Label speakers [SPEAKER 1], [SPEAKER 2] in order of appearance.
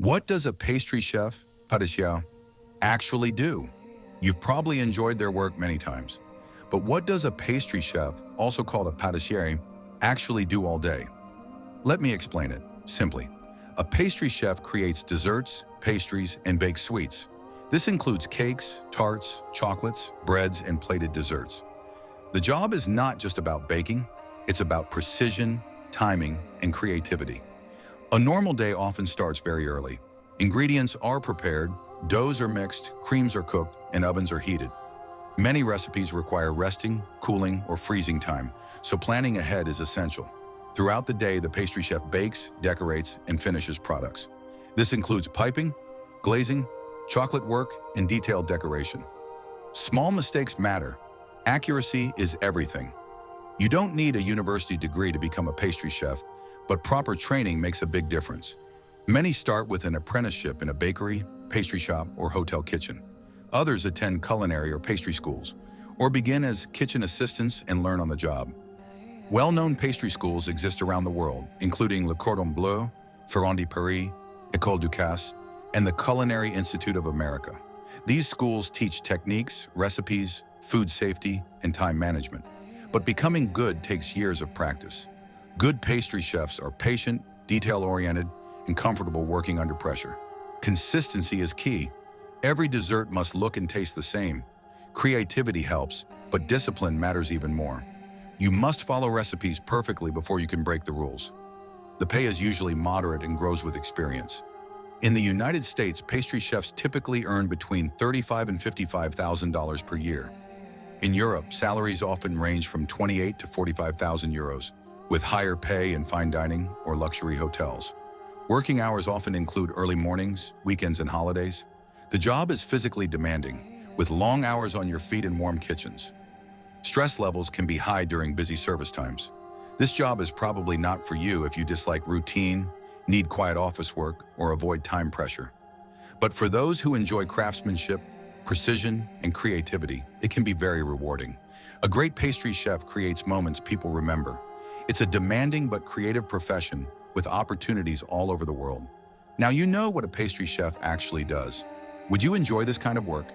[SPEAKER 1] What does a pastry chef, pâtissier, actually do? You've probably enjoyed their work many times. But what does a pastry chef, also called a pâtissier, actually do all day? Let me explain it, simply. A pastry chef creates desserts, pastries, and baked sweets. This includes cakes, tarts, chocolates, breads, and plated desserts. The job is not just about baking, it's about precision, timing, and creativity. A normal day often starts very early. Ingredients are prepared, doughs are mixed, creams are cooked, and ovens are heated. Many recipes require resting, cooling, or freezing time, so planning ahead is essential. Throughout the day, the pastry chef bakes, decorates, and finishes products. This includes piping, glazing, chocolate work, and detailed decoration. Small mistakes matter. Accuracy is everything. You don't need a university degree to become a pastry chef, but proper training makes a big difference. Many start with an apprenticeship in a bakery, pastry shop, or hotel kitchen. Others attend culinary or pastry schools, or begin as kitchen assistants and learn on the job. Well-known pastry schools exist around the world, including Le Cordon Bleu, Ferrand de Paris, École Ducasse, and the Culinary Institute of America. These schools teach techniques, recipes, food safety, and time management. But becoming good takes years of practice. Good pastry chefs are patient, detail-oriented, and comfortable working under pressure. Consistency is key. Every dessert must look and taste the same. Creativity helps, but discipline matters even more. You must follow recipes perfectly before you can break the rules. The pay is usually moderate and grows with experience. In the United States, pastry chefs typically earn between $35,000 and $55,000 per year. In Europe, salaries often range from 28,000 to 45,000 euros, with higher pay in fine dining or luxury hotels. Working hours often include early mornings, weekends, and holidays. The job is physically demanding, with long hours on your feet in warm kitchens. Stress levels can be high during busy service times. This job is probably not for you if you dislike routine, need quiet office work, or avoid time pressure. But for those who enjoy craftsmanship, precision, and creativity, it can be very rewarding. A great pastry chef creates moments people remember. It's a demanding but creative profession with opportunities all over the world. Now you know what a pastry chef actually does. Would you enjoy this kind of work?